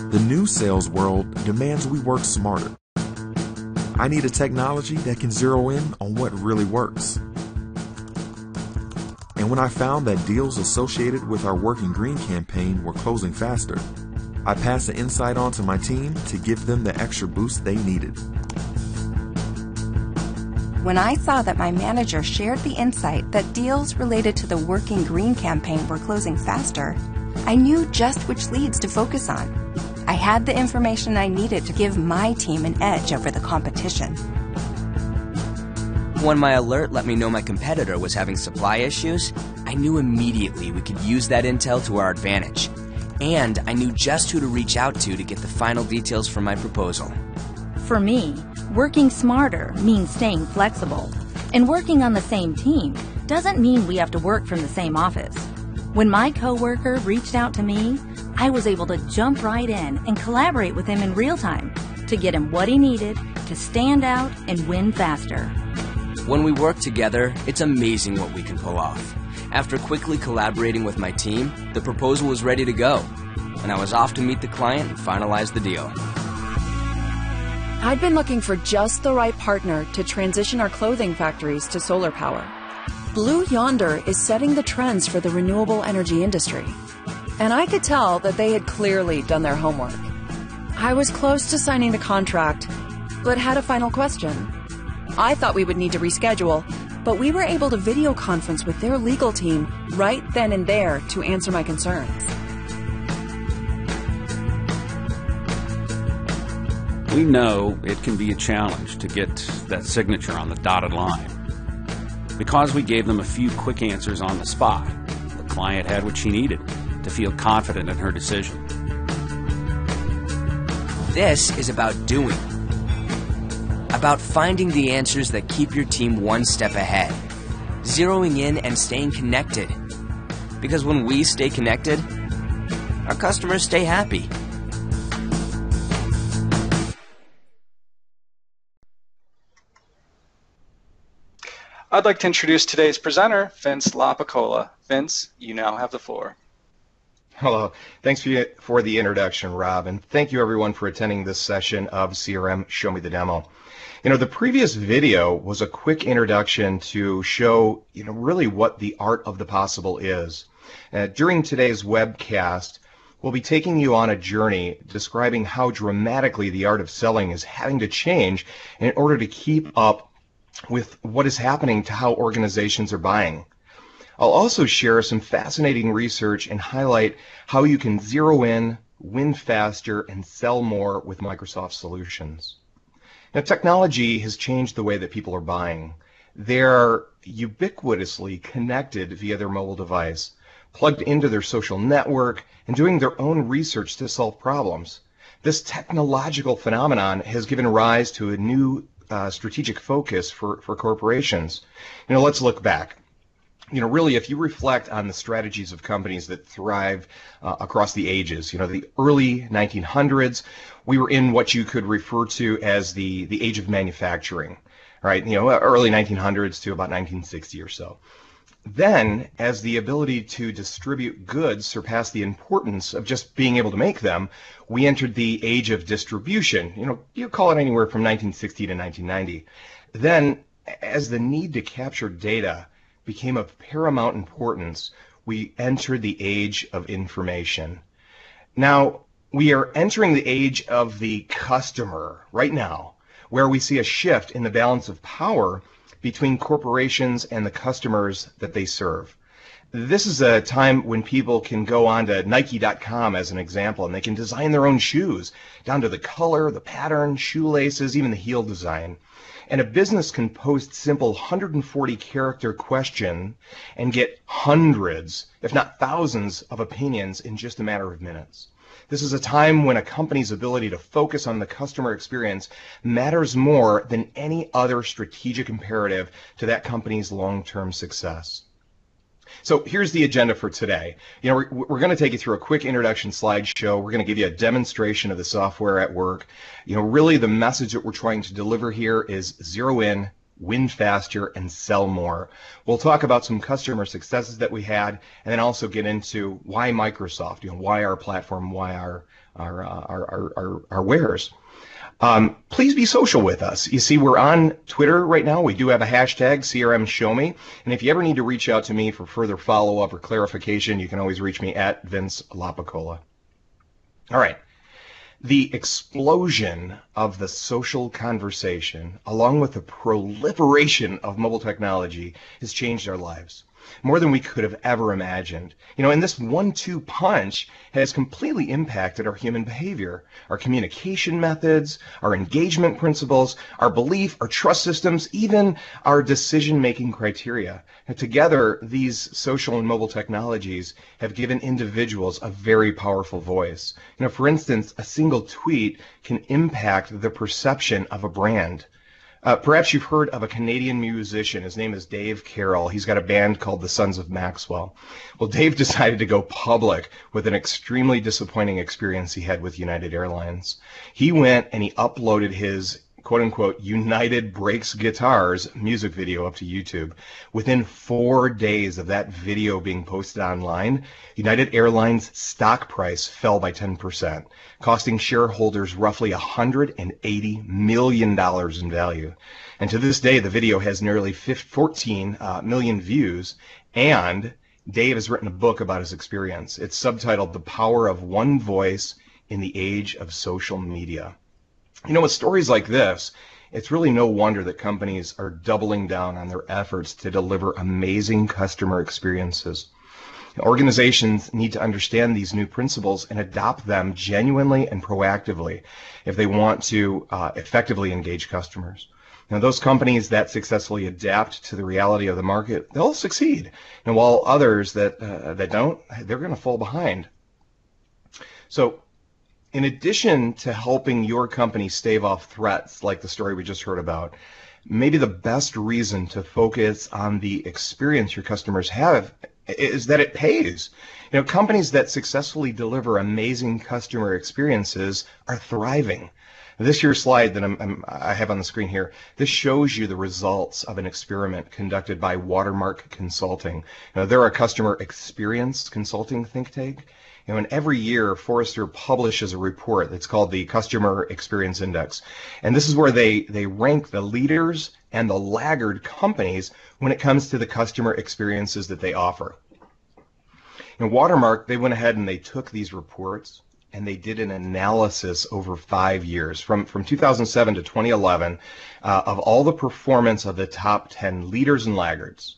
The new sales world demands we work smarter. I need a technology that can zero in on what really works. And when I found that deals associated with our Working Green campaign were closing faster, I passed the insight on to my team to give them the extra boost they needed. When I saw that my manager shared the insight that deals related to the Working Green campaign were closing faster, I knew just which leads to focus on. I had the information I needed to give my team an edge over the competition. When my alert let me know my competitor was having supply issues, I knew immediately we could use that intel to our advantage. And I knew just who to reach out to get the final details for my proposal. For me, working smarter means staying flexible. And working on the same team doesn't mean we have to work from the same office. When my coworker reached out to me, I was able to jump right in and collaborate with him in real time to get him what he needed to stand out and win faster. When we work together, it's amazing what we can pull off. After quickly collaborating with my team, the proposal was ready to go, and I was off to meet the client and finalize the deal. I'd been looking for just the right partner to transition our clothing factories to solar power. Blue Yonder is setting the trends for the renewable energy industry, and I could tell that they had clearly done their homework. I was close to signing the contract, but had a final question. I thought we would need to reschedule, but we were able to video conference with their legal team right then and there to answer my concerns. We know it can be a challenge to get that signature on the dotted line. Because we gave them a few quick answers on the spot, the client had what she needed to feel confident in her decision. This is about doing. About finding the answers that keep your team one step ahead. Zeroing in and staying connected. Because when we stay connected, our customers stay happy. I'd like to introduce today's presenter, Vince LaPicola. Vince, you now have the floor. Hello. Thanks for the introduction, Rob, and thank you everyone for attending this session of CRM Show Me the Demo. You know, the previous video was a quick introduction to show, really what the art of the possible is. During today's webcast, we'll be taking you on a journey describing how dramatically the art of selling is having to change in order to keep up with what is happening to how organizations are buying. I'll also share some fascinating research and highlight how you can zero in, win faster, and sell more with Microsoft solutions. Now, technology has changed the way that people are buying. They're ubiquitously connected via their mobile device, plugged into their social network, and doing their own research to solve problems. This technological phenomenon has given rise to a new strategic focus for corporations. Let's look back. Really, if you reflect on the strategies of companies that thrive across the ages, the early 1900s, we were in what you could refer to as the age of manufacturing, right? Early 1900s to about 1960 or so. Then, as the ability to distribute goods surpassed the importance of just being able to make them, we entered the age of distribution. You call it anywhere from 1960 to 1990. Then, as the need to capture data became of paramount importance, we entered the age of information. Now, we are entering the age of the customer right now, where we see a shift in the balance of power between corporations and the customers that they serve. This is a time when people can go on to Nike.com as an example, and they can design their own shoes, down to the color, the pattern, shoelaces, even the heel design. And a business can post simple 140-character question and get hundreds, if not thousands, of opinions in just a matter of minutes. This is a time when a company's ability to focus on the customer experience matters more than any other strategic imperative to that company's long-term success. So here's the agenda for today. We're going to take you through a quick introduction slideshow. We're going to give you a demonstration of the software at work. Really the message that we're trying to deliver here is zero in, win faster, and sell more. We'll talk about some customer successes that we had, and then also get into why Microsoft, why our platform, why our wares. Please be social with us. You see, we're on Twitter right now. We do have a hashtag, CRM Show Me. And if you ever need to reach out to me for further follow-up or clarification, you can always reach me at Vince Lapicola. All right. The explosion of the social conversation, along with the proliferation of mobile technology, has changed our lives more than we could have ever imagined. And this 1-2 punch has completely impacted our human behavior, our communication methods, our engagement principles, our belief, our trust systems, even our decision-making criteria. And together, these social and mobile technologies have given individuals a very powerful voice. For instance, a single tweet can impact the perception of a brand. Perhaps you've heard of a Canadian musician. His name is Dave Carroll. He's got a band called the Sons of Maxwell. Well, Dave decided to go public with an extremely disappointing experience he had with United Airlines. He went and he uploaded his quote-unquote United Breaks Guitars music video up to YouTube. Within 4 days of that video being posted online, United Airlines stock price fell by 10%, costing shareholders roughly $180 million in value. And to this day, the video has nearly 14 million views, and Dave has written a book about his experience. It's subtitled The Power of One Voice in the Age of Social Media. With stories like this, it's really no wonder that companies are doubling down on their efforts to deliver amazing customer experiences. Organizations need to understand these new principles and adopt them genuinely and proactively if they want to effectively engage customers. Those companies that successfully adapt to the reality of the market, they'll succeed. And while others that don't, they're going to fall behind. So, in addition to helping your company stave off threats like the story we just heard about, maybe the best reason to focus on the experience your customers have is that it pays. Companies that successfully deliver amazing customer experiences are thriving. This year's slide that I have on the screen here, this shows you the results of an experiment conducted by Watermark Consulting. They're a customer experience consulting think tank. And every year, Forrester publishes a report that's called the Customer Experience Index. And this is where they rank the leaders and the laggard companies when it comes to the customer experiences that they offer. Watermark, they went ahead and they took these reports and they did an analysis over 5 years, from 2007 to 2011, of all the performance of the top 10 leaders and laggards.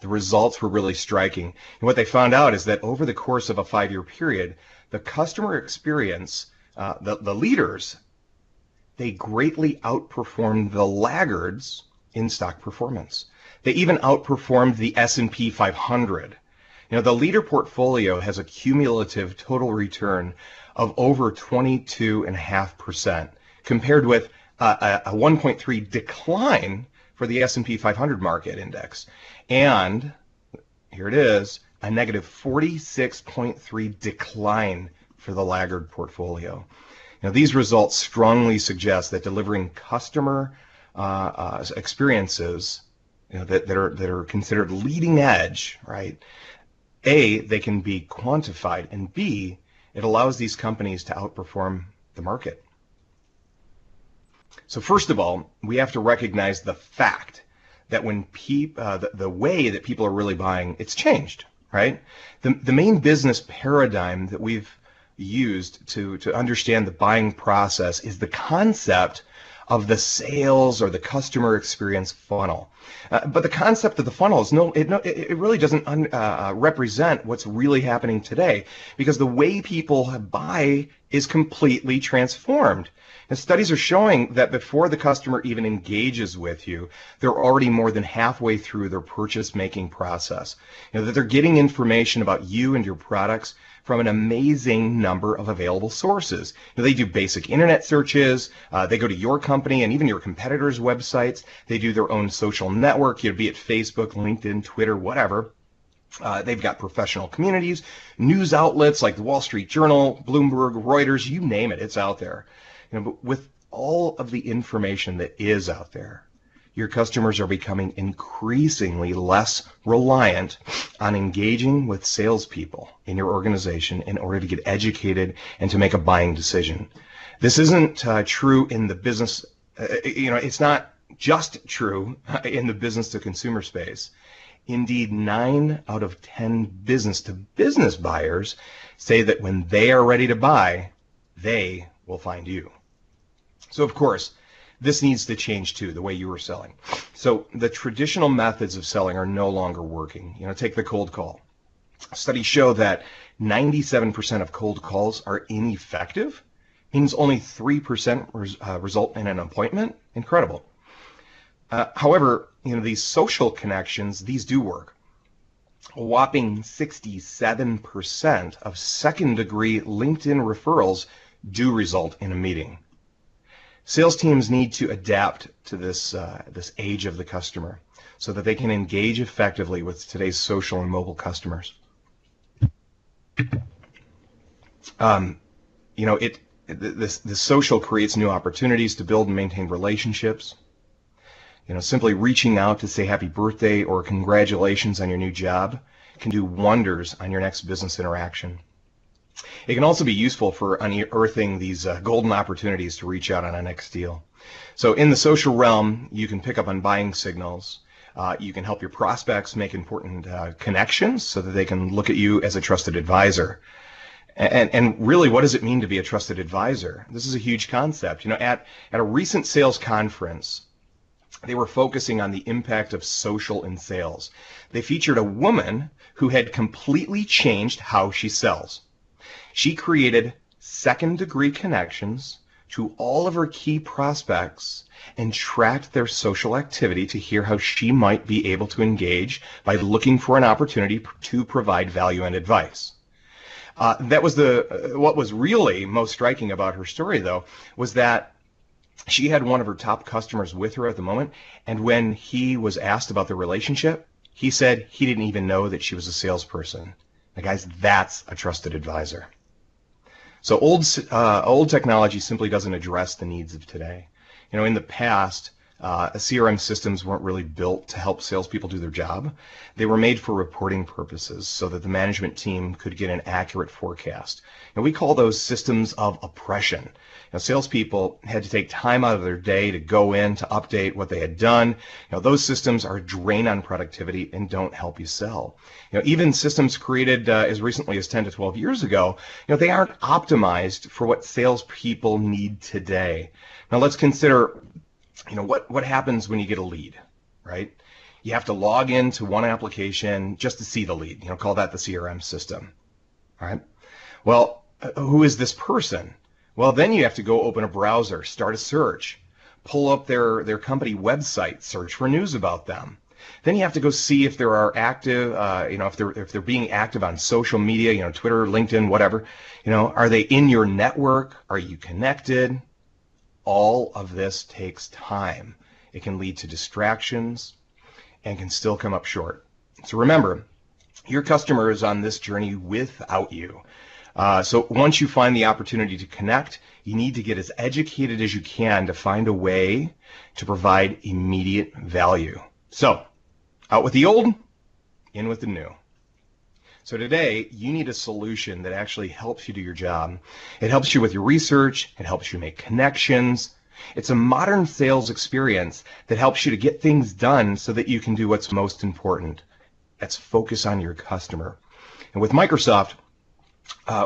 The results were really striking. And what they found out is that over the course of a 5-year period, the customer experience, the leaders, they greatly outperformed the laggards in stock performance. They even outperformed the S&P 500. The leader portfolio has a cumulative total return of over 22.5%, compared with a 1.3 decline for the S&P 500 market index. And here it is, a negative 46.3 decline for the laggard portfolio. These results strongly suggest that delivering customer experiences that are considered leading edge, right? A, they can be quantified, and B, it allows these companies to outperform the market. So first of all, we have to recognize the fact that when the way that people are really buying, it's changed, right? The main business paradigm that we've used to understand the buying process is the concept of the sales or the customer experience funnel. But the concept of the funnel is it really doesn't represent what's really happening today, because the way people buy is completely transformed. And studies are showing that before the customer even engages with you, they're already more than halfway through their purchase-making process. That they're getting information about you and your products from an amazing number of available sources. They do basic internet searches, they go to your company and even your competitors' websites, they do their own social network, be it Facebook, LinkedIn, Twitter, whatever. They've got professional communities, news outlets like the Wall Street Journal, Bloomberg, Reuters, you name it, it's out there. But with all of the information that is out there, your customers are becoming increasingly less reliant on engaging with salespeople in your organization in order to get educated and to make a buying decision. This isn't true in the business, it's not just true in the business to consumer space. Indeed, 9 out of 10 business to business buyers say that when they are ready to buy, they will find you. So of course, this needs to change too, the way you are selling. So the traditional methods of selling are no longer working. Take the cold call. Studies show that 97% of cold calls are ineffective. Means only 3% result in an appointment. Incredible. However, these social connections, these do work. A whopping 67% of second-degree LinkedIn referrals do result in a meeting. Sales teams need to adapt to this age of the customer so that they can engage effectively with today's social and mobile customers. This social creates new opportunities to build and maintain relationships. Simply reaching out to say happy birthday or congratulations on your new job can do wonders on your next business interaction. It can also be useful for unearthing these golden opportunities to reach out on a next deal. So in the social realm, you can pick up on buying signals. You can help your prospects make important connections so that they can look at you as a trusted advisor. And really, what does it mean to be a trusted advisor? This is a huge concept. At a recent sales conference, they were focusing on the impact of social in sales. They featured a woman who had completely changed how she sells. She created second-degree connections to all of her key prospects and tracked their social activity to hear how she might be able to engage by looking for an opportunity to provide value and advice. That was what was really most striking about her story, though, was that she had one of her top customers with her at the moment, and when he was asked about the relationship, he said he didn't even know that she was a salesperson. Now, guys, that's a trusted advisor. So old technology simply doesn't address the needs of today. In the past, CRM systems weren't really built to help salespeople do their job. They were made for reporting purposes so that the management team could get an accurate forecast. And we call those systems of oppression. Salespeople had to take time out of their day to go in to update what they had done. Those systems are a drain on productivity and don't help you sell. Even systems created as recently as 10 to 12 years ago, they aren't optimized for what salespeople need today. Now let's consider what happens when you get a lead, right? You have to log into one application just to see the lead. Call that the CRM system, all right? Well, who is this person? Well, then you have to go open a browser, start a search, pull up their company website, search for news about them. Then you have to go see if they are active, if they're being active on social media, Twitter, LinkedIn, whatever. Are they in your network? Are you connected? All of this takes time. It can lead to distractions and can still come up short. So remember, your customer is on this journey without you. So once you find the opportunity to connect, you need to get as educated as you can to find a way to provide immediate value. So out with the old, in with the new. So today, you need a solution that actually helps you do your job. It helps you with your research. It helps you make connections. It's a modern sales experience that helps you to get things done so that you can do what's most important. That's focus on your customer. And with Microsoft,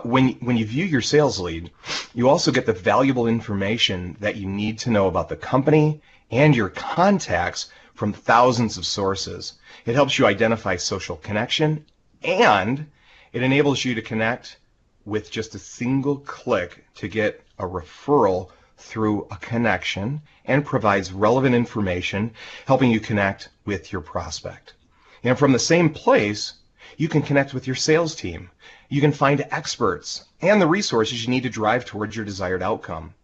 when you view your sales lead, you also get the valuable information that you need to know about the company and your contacts from thousands of sources. It helps you identify social connection, and it enables you to connect with just a single click to get a referral through a connection and provides relevant information, helping you connect with your prospect. And from the same place, you can connect with your sales team. You can find experts and the resources you need to drive towards your desired outcome.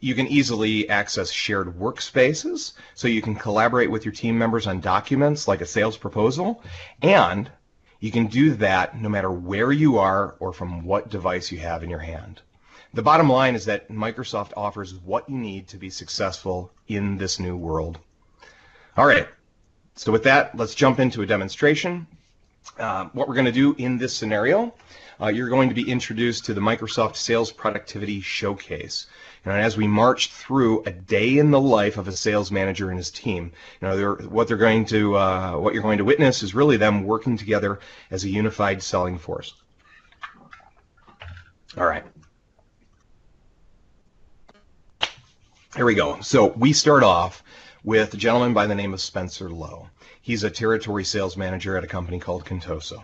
You can easily access shared workspaces so you can collaborate with your team members on documents like a sales proposal, and you can do that no matter where you are or from what device you have in your hand. The bottom line is that Microsoft offers what you need to be successful in this new world. All right, so with that, let's jump into a demonstration. What we're going to do in this scenario, you're going to be introduced to the Microsoft Sales Productivity Showcase. And as we march through a day in the life of a sales manager and his team, what you're going to witness is really them working together as a unified selling force. All right. Here we go. So we start off with a gentleman by the name of Spencer Lowe. He's a territory sales manager at a company called Contoso.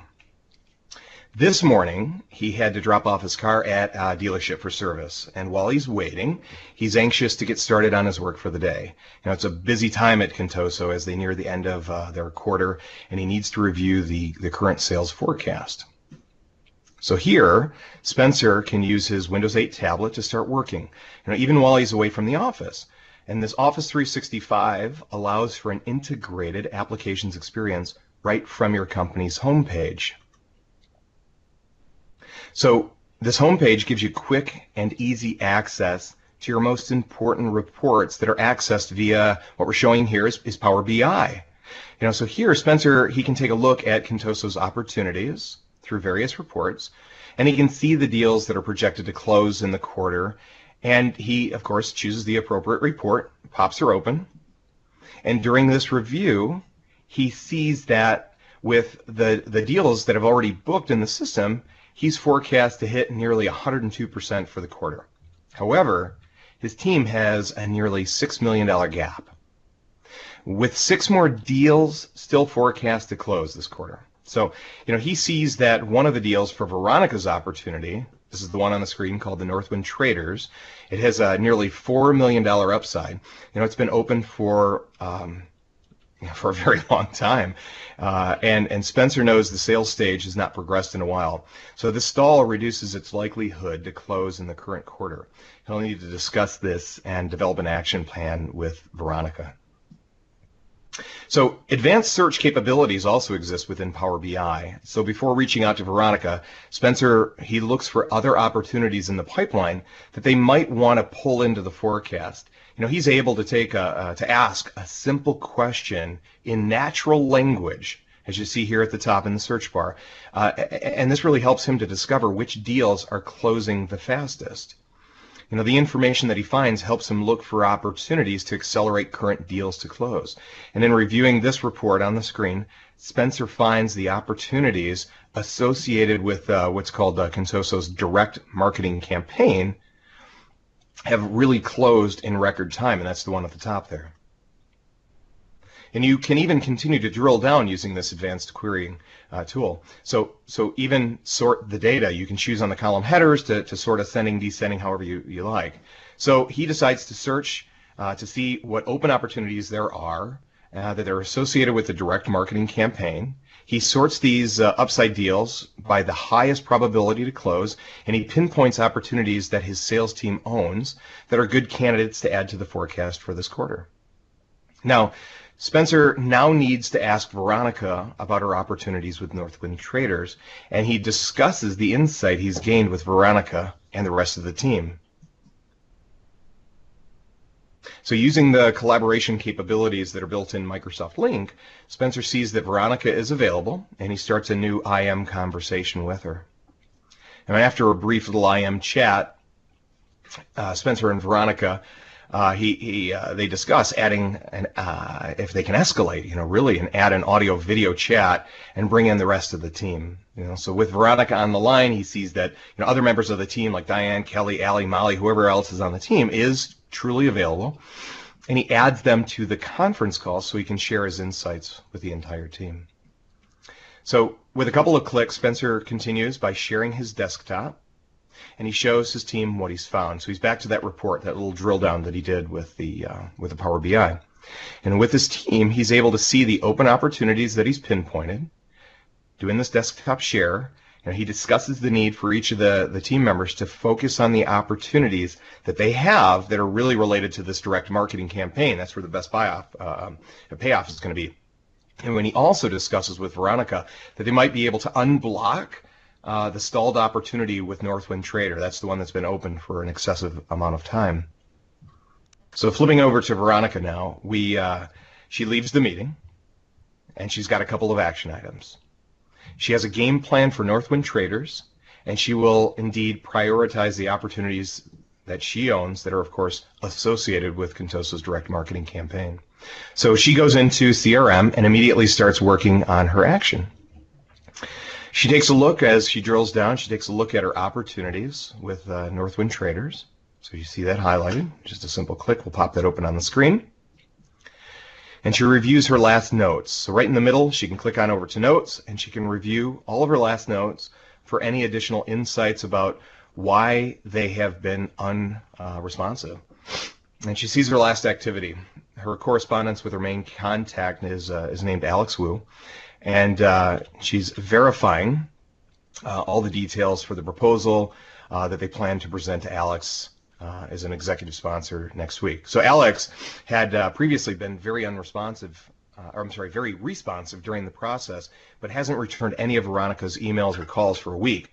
This morning, he had to drop off his car at a dealership for service, and while he's waiting, he's anxious to get started on his work for the day. It's a busy time at Contoso as they near the end of their quarter, and he needs to review the current sales forecast. So here, Spencer can use his Windows 8 tablet to start working, even while he's away from the office. And this Office 365 allows for an integrated applications experience right from your company's homepage. So this homepage gives you quick and easy access to your most important reports that are accessed via what we're showing here is Power BI. So here, Spencer, he can take a look at Contoso's opportunities through various reports, and he can see the deals that are projected to close in the quarter, and he, of course, chooses the appropriate report, pops her open, and during this review, he sees that with the deals that have already booked in the system, he's forecast to hit nearly 102% for the quarter. However, his team has a nearly $6 million gap, with 6 more deals still forecast to close this quarter. So, he sees that one of the deals for Veronica's opportunity, this is the one on the screen called the Northwind Traders, it has a nearly $4 million upside. It's been open for a very long time, and Spencer knows the sales stage has not progressed in a while. So this stall reduces its likelihood to close in the current quarter. He'll need to discuss this and develop an action plan with Veronica. So advanced search capabilities also exist within Power BI. So before reaching out to Veronica, Spencer, he looks for other opportunities in the pipeline that they might want to pull into the forecast. He's able to ask a simple question in natural language, as you see here at the top in the search bar. And this really helps him to discover which deals are closing the fastest. The information that he finds helps him look for opportunities to accelerate current deals to close. And in reviewing this report on the screen, Spencer finds the opportunities associated with what's called Contoso's direct marketing campaign have really closed in record time, and that's the one at the top there. And you can even continue to drill down using this advanced querying tool. So even sort the data. You can choose on the column headers to sort ascending, descending, however you like. So he decides to search to see what open opportunities there are that are associated with the direct marketing campaign. He sorts these upside deals by the highest probability to close, and he pinpoints opportunities that his sales team owns that are good candidates to add to the forecast for this quarter. Now, Spencer now needs to ask Veronica about her opportunities with Northwind Traders, and he discusses the insight he's gained with Veronica and the rest of the team. So using the collaboration capabilities that are built in Microsoft Lync, Spencer sees that Veronica is available, and he starts a new IM conversation with her. And after a brief little IM chat, Spencer and Veronica they discuss adding if they can escalate, really, and add an audio-video chat and bring in the rest of the team. So with Veronica on the line, he sees that other members of the team like Diane, Kelly, Allie, Molly, whoever else is on the team is truly available, and he adds them to the conference call so he can share his insights with the entire team. So with a couple of clicks, Spencer continues by sharing his desktop, and he shows his team what he's found. So he's back to that report, that little drill down that he did with the Power BI. And with his team, he's able to see the open opportunities that he's pinpointed. Doing this desktop share, he discusses the need for each of the team members to focus on the opportunities that they have that are really related to this direct marketing campaign. That's where the best payoff is going to be. And when he also discusses with Veronica that they might be able to unblock the stalled opportunity with Northwind Trader. That's the one that's been open for an excessive amount of time. So flipping over to Veronica now, we She leaves the meeting, and she's got a couple of action items. She has a game plan for Northwind traders, and she will indeed prioritize the opportunities that she owns that are, of course, associated with Contoso's direct marketing campaign. So she goes into CRM and immediately starts working on her action. She takes a look, as she drills down, she takes a look at her opportunities with Northwind traders. So you see that highlighted. Just a simple click will pop that open on the screen. And she reviews her last notes. So right in the middle, she can click on over to notes, and she can review all of her last notes for any additional insights about why they have been unresponsive. And she sees her last activity. Her correspondence with her main contact is named Alex Wu, and she's verifying all the details for the proposal that they plan to present to Alex as an executive sponsor next week. So Alex had previously been very unresponsive, very responsive during the process, but hasn't returned any of Veronica's emails or calls for a week.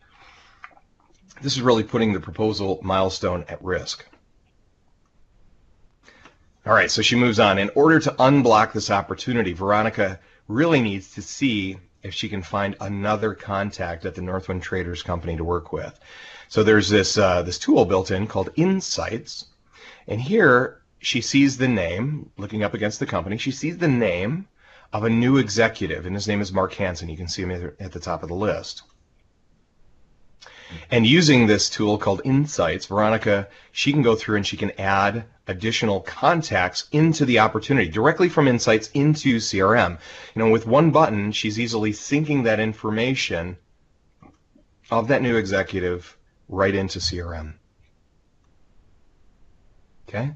This is really putting the proposal milestone at risk. All right, so she moves on. In order to unblock this opportunity, Veronica really needs to see if she can find another contact at the Northwind Traders company to work with. So there's this tool built in called Insights, and here she sees the name, looking up against the company, she sees the name of a new executive, and his name is Mark Hansen. You can see him at the top of the list. And using this tool called Insights, Veronica, she can go through and she can add additional contacts into the opportunity directly from Insights into CRM. You know, with one button, she's easily syncing that information of that new executive right into CRM. Okay.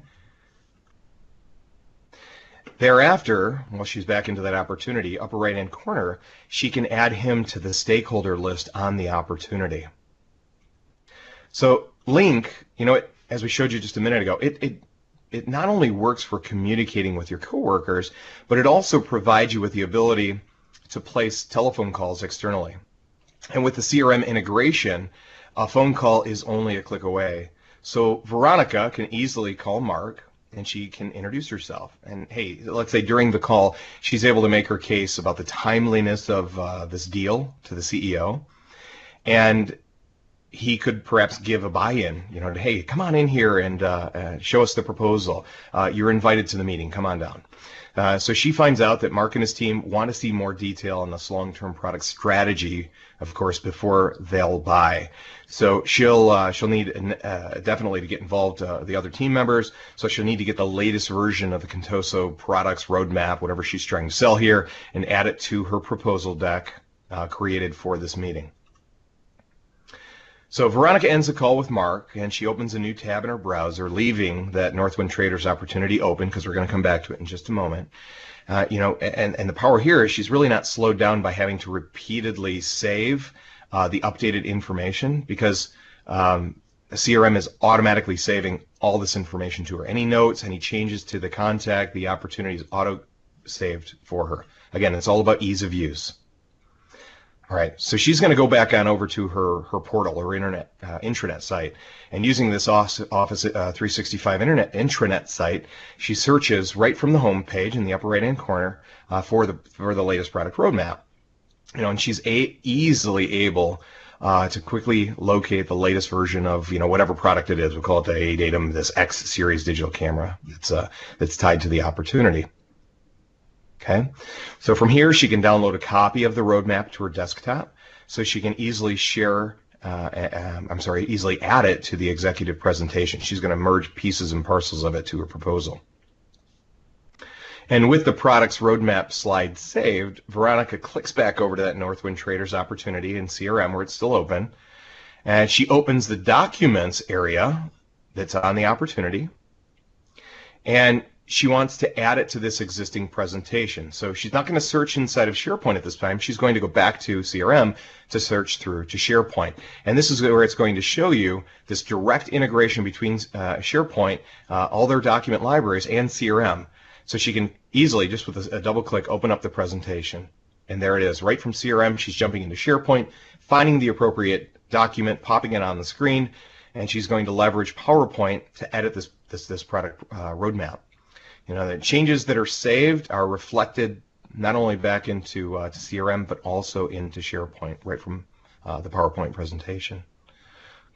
Thereafter, while she's back into that opportunity, upper right-hand corner, she can add him to the stakeholder list on the opportunity. So Lync, you know, as we showed you just a minute ago, it not only works for communicating with your coworkers, but it also provides you with the ability to place telephone calls externally. And with the CRM integration, a phone call is only a click away. So Veronica can easily call Mark, and she can introduce herself. And hey, let's say during the call, she's able to make her case about the timeliness of this deal to the CEO. And he could perhaps give a buy-in, you know, hey, come on in here and show us the proposal. You're invited to the meeting. Come on down. So she finds out that Mark and his team want to see more detail on this long-term product strategy, of course, before they'll buy. So she'll need definitely to get involved the other team members. So she'll need to get the latest version of the Contoso products roadmap, whatever she's trying to sell here, and add it to her proposal deck created for this meeting. So Veronica ends the call with Mark, and she opens a new tab in her browser, leaving that Northwind Traders opportunity open, because we're going to come back to it in just a moment. You know, and the power here is she's really not slowed down by having to repeatedly save the updated information, because CRM is automatically saving all this information to her. Any notes, any changes to the contact, the opportunity is auto-saved for her. Again, it's all about ease of use. All right, so she's going to go back on over to her portal, or intranet site, and using this Office 365 intranet site, she searches right from the home page in the upper right-hand corner for the latest product roadmap. You know, and she's easily able to quickly locate the latest version of, you know, whatever product it is. We'll call it the A-Datum, this X series digital camera that's tied to the opportunity. Okay, so from here she can download a copy of the roadmap to her desktop, so she can easily easily add it to the executive presentation. She's going to merge pieces and parcels of it to her proposal. And with the product's roadmap slide saved, Veronica clicks back over to that Northwind Traders opportunity in CRM where it's still open, and she opens the documents area that's on the opportunity, and she wants to add it to this existing presentation. So she's not going to search inside of SharePoint at this time. She's going to go back to CRM to search through to SharePoint. And this is where it's going to show you this direct integration between SharePoint, all their document libraries, and CRM. So she can easily, just with a double click, open up the presentation. And there it is. Right from CRM, she's jumping into SharePoint, finding the appropriate document, popping it on the screen, and she's going to leverage PowerPoint to edit this product roadmap. The changes that are saved are reflected not only back into to CRM, but also into SharePoint right from the PowerPoint presentation.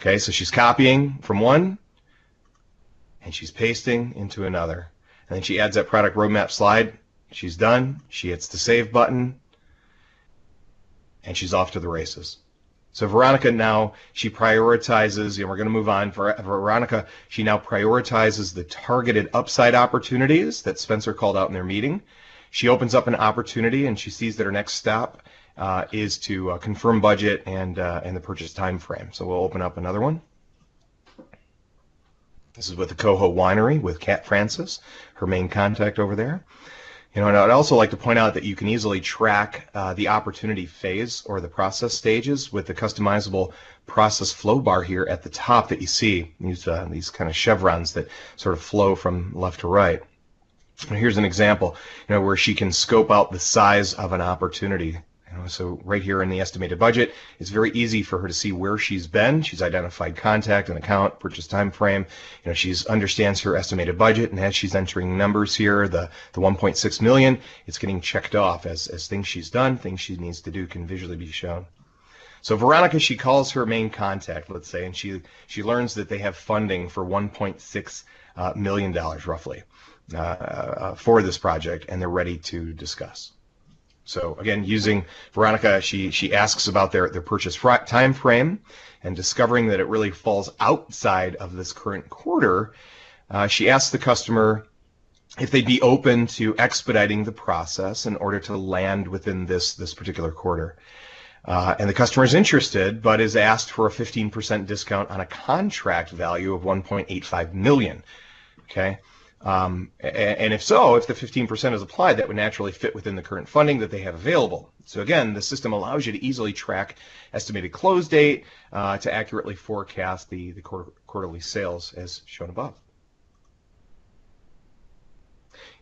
Okay, so she's copying from one, and she's pasting into another. And then she adds that product roadmap slide. She's done. She hits the save button, and she's off to the races. So Veronica now, she prioritizes, and we're going to move on. Veronica, she now prioritizes the targeted upside opportunities that Spencer called out in their meeting. She opens up an opportunity, and she sees that her next step is to confirm budget and the purchase time frame. So we'll open up another one. This is with the Coho Winery with Kat Francis, her main contact over there. And I'd also like to point out that you can easily track the opportunity phase or the process stages with the customizable process flow bar here at the top that you see, these kind of chevrons that sort of flow from left to right. And here's an example, where she can scope out the size of an opportunity. So right here in the estimated budget, it's very easy for her to see where she's been. She's identified contact and account, purchase time frame. She understands her estimated budget, and as she's entering numbers here, the 1.6 million, it's getting checked off as things she's done, things she needs to do can visually be shown. So Veronica, she calls her main contact, let's say, and she learns that they have funding for $1.6 million roughly for this project, and they're ready to discuss. So again, using Veronica, she asks about their purchase time frame, and discovering that it really falls outside of this current quarter, she asks the customer if they'd be open to expediting the process in order to land within this particular quarter. And the customer is interested, but is asked for a 15% discount on a contract value of $1.85 million. Okay. And if so, if the 15% is applied, that would naturally fit within the current funding that they have available. So again, the system allows you to easily track estimated close date to accurately forecast the quarterly sales as shown above.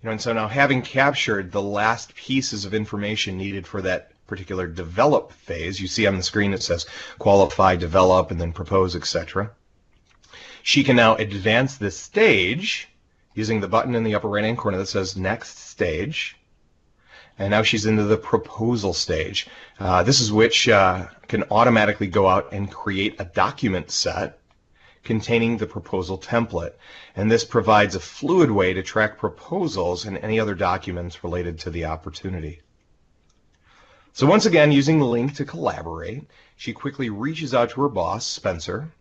And so now, having captured the last pieces of information needed for that particular develop phase, you see on the screen it says qualify, develop, and then propose, etc. She can now advance this stage using the button in the upper right-hand corner that says Next Stage. And now she's into the proposal stage. This is which can automatically go out and create a document set containing the proposal template. And this provides a fluid way to track proposals and any other documents related to the opportunity. So once again, using Lync to collaborate, she quickly reaches out to her boss, Spencer,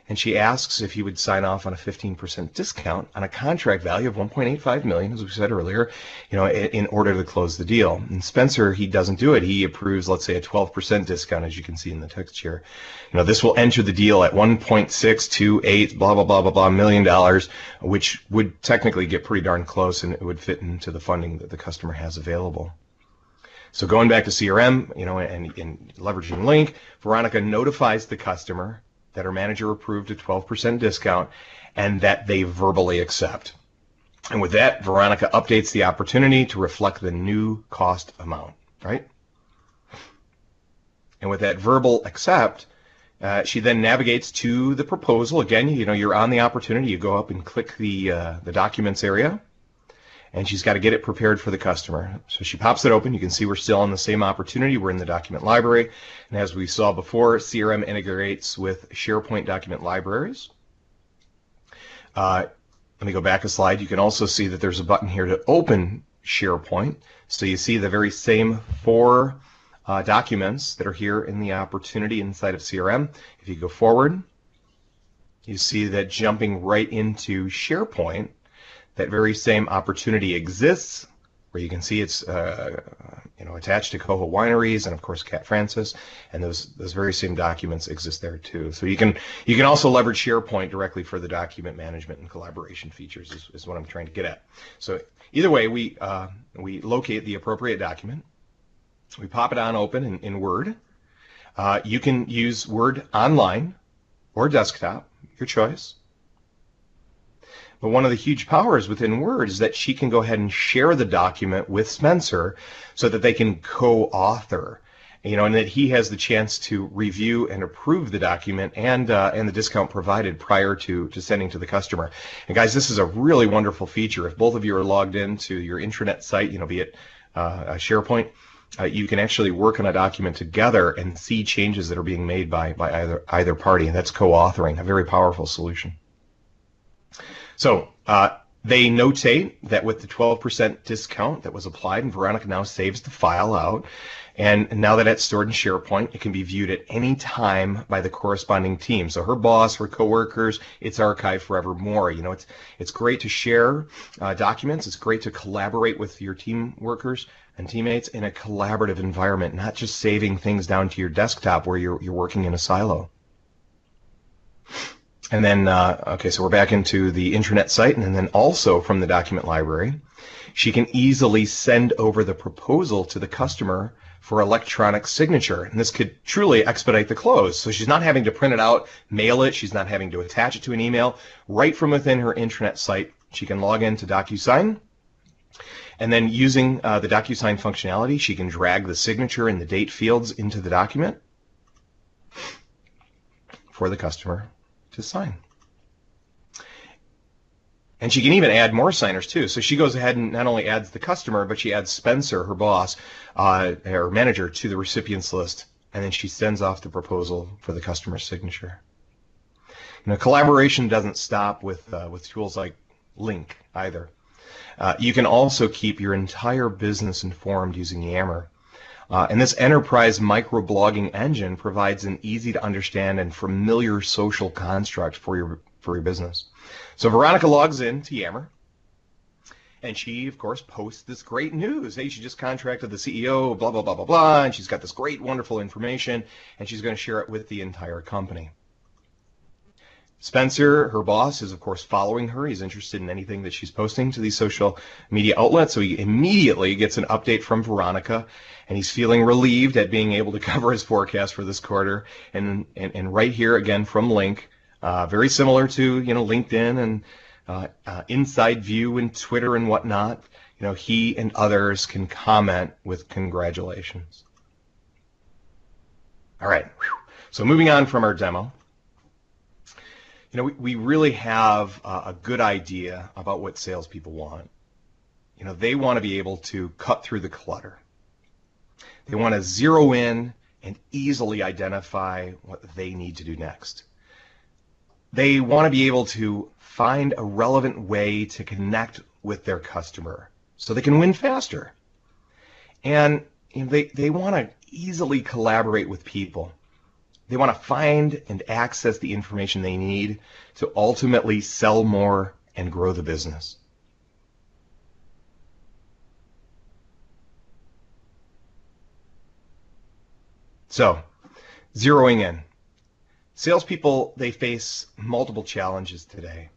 and she asks if he would sign off on a 15% discount on a contract value of $1.85 million, as we said earlier, in order to close the deal. And Spencer, he doesn't do it. He approves, let's say, a 12% discount, as you can see in the text here. This will enter the deal at $1.628 blah blah blah blah blah $1 million, which would technically get pretty darn close, and it would fit into the funding that the customer has available. So going back to CRM, and leveraging Lync, Veronica notifies the customer that her manager approved a 12% discount and that they verbally accept. And with that, Veronica updates the opportunity to reflect the new cost amount, right? And with that verbal accept, she then navigates to the proposal. Again, you're on the opportunity. You go up and click the documents area, and she's got to get it prepared for the customer. So she pops it open. You can see we're still on the same opportunity. We're in the document library. And as we saw before, CRM integrates with SharePoint document libraries. Let me go back a slide. You can also see that there's a button here to open SharePoint. So you see the very same 4 documents that are here in the opportunity inside of CRM. If you go forward, you see that jumping right into SharePoint, that very same opportunity exists, where you can see it's attached to Coho Wineries and of course Kat Francis, and those very same documents exist there too. So you can also leverage SharePoint directly for the document management and collaboration features is what I'm trying to get at. So either way, we locate the appropriate document, we pop it on open in Word. You can use Word online or desktop, your choice. But one of the huge powers within Word is that she can go ahead and share the document with Spencer so that they can co-author. and that he has the chance to review and approve the document and the discount provided prior to sending to the customer. And guys, this is a really wonderful feature. If both of you are logged into your intranet site, be it SharePoint, you can actually work on a document together and see changes that are being made by either party, and that's co-authoring, a very powerful solution. So they notate that with the 12% discount that was applied, and Veronica now saves the file out, and now that it's stored in SharePoint, it can be viewed at any time by the corresponding team. So her boss, her coworkers, it's archived forevermore. It's great to share documents. It's great to collaborate with your team workers and teammates in a collaborative environment, not just saving things down to your desktop where you're working in a silo. And then, okay, so we're back into the intranet site, and then also from the document library, she can easily send over the proposal to the customer for electronic signature. And this could truly expedite the close. So she's not having to print it out, mail it, she's not having to attach it to an email. Right from within her intranet site, she can log into DocuSign, and then using the DocuSign functionality, she can drag the signature and the date fields into the document for the customer to sign. And she can even add more signers too. So she goes ahead and not only adds the customer, but she adds Spencer, her boss, her manager, to the recipients list, and then she sends off the proposal for the customer's signature. Collaboration doesn't stop with tools like Lync either. You can also keep your entire business informed using Yammer. And this enterprise microblogging engine provides an easy to understand and familiar social construct for your business. So Veronica logs in to Yammer, and she, of course, posts this great news. Hey, she just contracted the CEO, blah, blah, blah, blah, blah, and she's got this great, wonderful information, and she's going to share it with the entire company. Spencer, her boss, is, of course, following her. He's interested in anything that she's posting to these social media outlets, so he immediately gets an update from Veronica, and he's feeling relieved at being able to cover his forecast for this quarter. And right here, again, from Lync, very similar to LinkedIn and Inside View and Twitter and whatnot, he and others can comment with congratulations. All right, so moving on from our demo. We really have a good idea about what salespeople want. They want to be able to cut through the clutter. They want to zero in and easily identify what they need to do next. They want to be able to find a relevant way to connect with their customer so they can win faster. And they want to easily collaborate with people. They want to find and access the information they need to ultimately sell more and grow the business. So, zeroing in. Salespeople, they face multiple challenges today.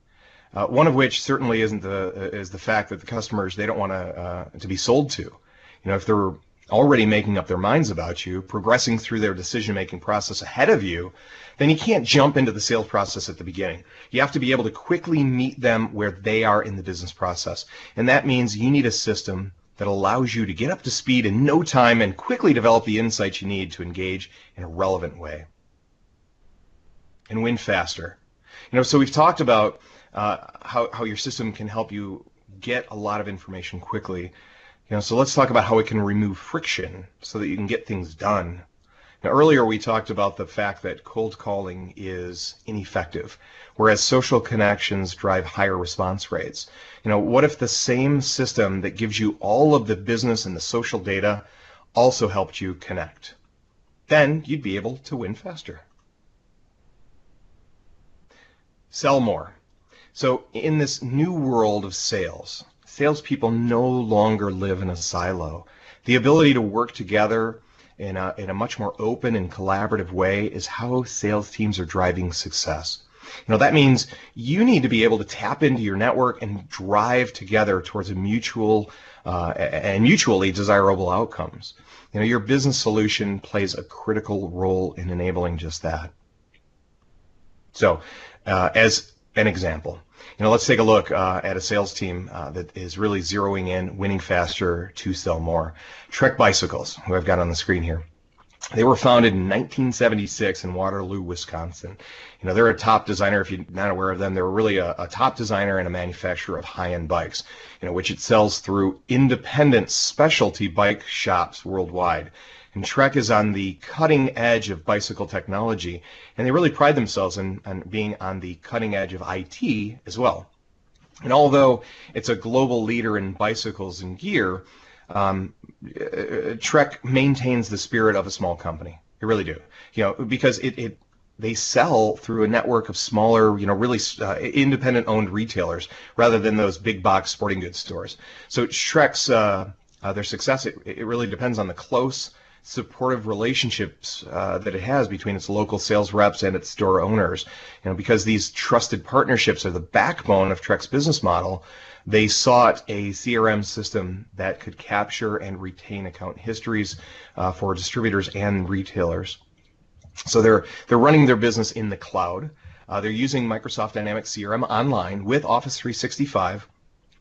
One of which certainly is the fact that the customers, they don't want to be sold to. If they're already making up their minds about you, progressing through their decision-making process ahead of you, then you can't jump into the sales process at the beginning. You have to be able to quickly meet them where they are in the business process. And that means you need a system that allows you to get up to speed in no time and quickly develop the insights you need to engage in a relevant way and win faster. So we've talked about how your system can help you get a lot of information quickly. So let's talk about how it can remove friction so that you can get things done. Now, earlier we talked about the fact that cold calling is ineffective, whereas social connections drive higher response rates. What if the same system that gives you all of the business and the social data also helped you connect? Then you'd be able to win faster. Sell more. So in this new world of sales, salespeople no longer live in a silo. The ability to work together in a much more open and collaborative way is how sales teams are driving success. That means you need to be able to tap into your network and drive together towards a mutual and mutually desirable outcomes. Your business solution plays a critical role in enabling just that. So, as an example, let's take a look at a sales team that is really zeroing in, winning faster to sell more. Trek Bicycles, who I've got on the screen here. They were founded in 1976 in Waterloo, Wisconsin. They're a top designer. If you're not aware of them, they're really a top designer and a manufacturer of high-end bikes, which it sells through independent specialty bike shops worldwide. And Trek is on the cutting edge of bicycle technology, and they really pride themselves on being on the cutting edge of IT as well. And although it's a global leader in bicycles and gear, Trek maintains the spirit of a small company. They really do, because they sell through a network of smaller, really independent-owned retailers rather than those big box sporting goods stores. So Trek's their success it really depends on the close, supportive relationships that it has between its local sales reps and its store owners. Because these trusted partnerships are the backbone of Trek's business model. They sought a CRM system that could capture and retain account histories for distributors and retailers. So they're running their business in the cloud. They're using Microsoft Dynamics CRM online with Office 365,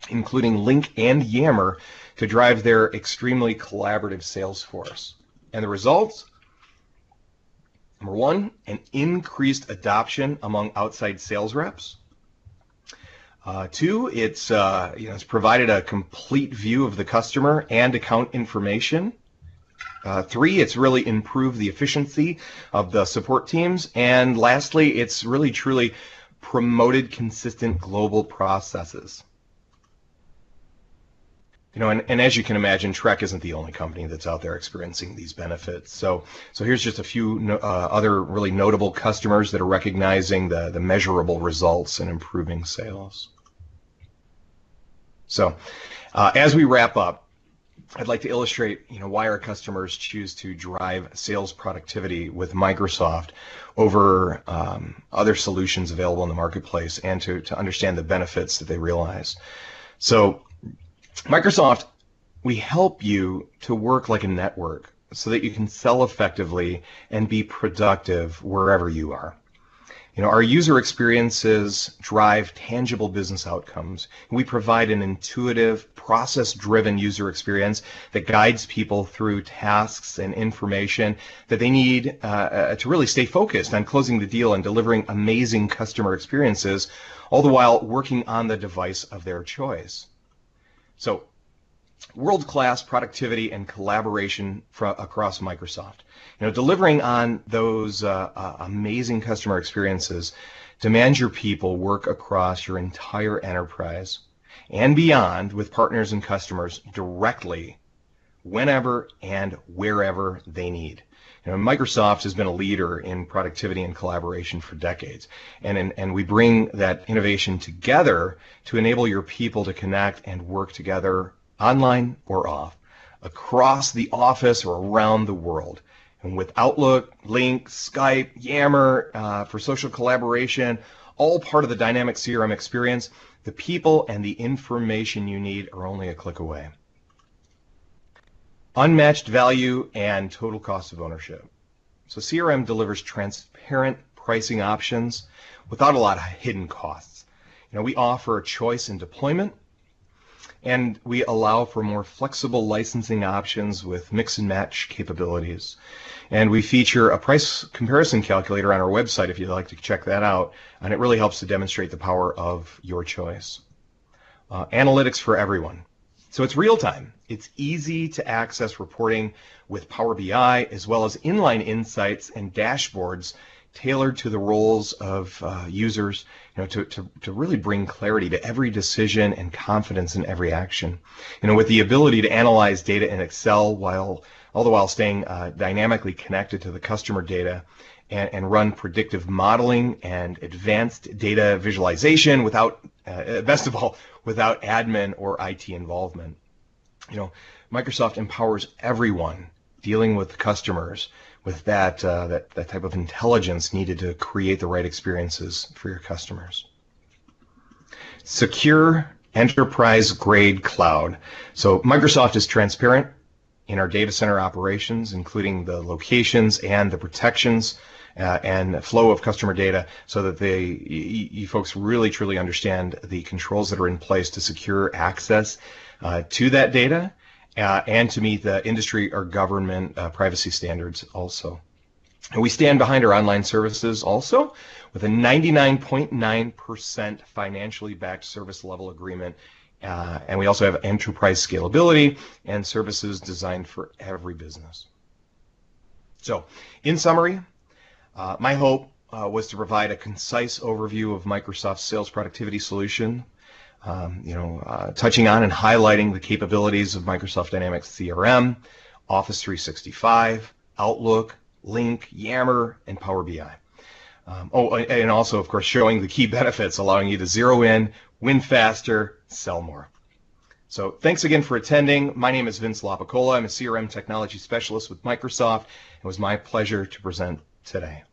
including Lync and Yammer, to drive their extremely collaborative sales force. And the results? Number one, an increased adoption among outside sales reps. Two, it's provided a complete view of the customer and account information. Three, it's really improved the efficiency of the support teams. And lastly, it's really truly promoted consistent global processes. And as you can imagine, Trek isn't the only company that's out there experiencing these benefits. So here's just a few other really notable customers that are recognizing the measurable results and improving sales. So as we wrap up, I'd like to illustrate why our customers choose to drive sales productivity with Microsoft over other solutions available in the marketplace, and to understand the benefits that they realize. So Microsoft, we help you to work like a network so that you can sell effectively and be productive wherever you are. Our user experiences drive tangible business outcomes. We provide an intuitive, process-driven user experience that guides people through tasks and information that they need to really stay focused on closing the deal and delivering amazing customer experiences, all the while working on the device of their choice. So, world-class productivity and collaboration across Microsoft. Delivering on those amazing customer experiences demands your people work across your entire enterprise and beyond with partners and customers directly, whenever and wherever they need. Microsoft has been a leader in productivity and collaboration for decades, and we bring that innovation together to enable your people to connect and work together online or off, across the office or around the world. And with Outlook, Lync, Skype, Yammer for social collaboration, all part of the dynamic CRM experience, the people and the information you need are only a click away. Unmatched value and total cost of ownership. So CRM delivers transparent pricing options without a lot of hidden costs. We offer choice in deployment, and we allow for more flexible licensing options with mix and match capabilities. And we feature a price comparison calculator on our website if you'd like to check that out, and it really helps to demonstrate the power of your choice. Analytics for everyone. So it's real time. It's easy to access reporting with Power BI, as well as inline insights and dashboards tailored to the roles of users, to really bring clarity to every decision and confidence in every action. With the ability to analyze data in Excel all the while staying dynamically connected to the customer data, and run predictive modeling and advanced data visualization without, best of all, without admin or IT involvement. Microsoft empowers everyone dealing with customers with that type of intelligence needed to create the right experiences for your customers. Secure enterprise-grade cloud. So Microsoft is transparent in our data center operations, including the locations and the protections and flow of customer data, so that you folks really truly understand the controls that are in place to secure access to that data, and to meet the industry or government privacy standards also. And we stand behind our online services also with a 99.9% financially backed service level agreement. And we also have enterprise scalability and services designed for every business. So, in summary, my hope was to provide a concise overview of Microsoft's sales productivity solution, touching on and highlighting the capabilities of Microsoft Dynamics CRM, Office 365, Outlook, Lync, Yammer, and Power BI. And also, of course, showing the key benefits, allowing you to zero in, win faster, sell more. So thanks again for attending. My name is Vince Lapicola. I'm a CRM technology specialist with Microsoft. It was my pleasure to present today.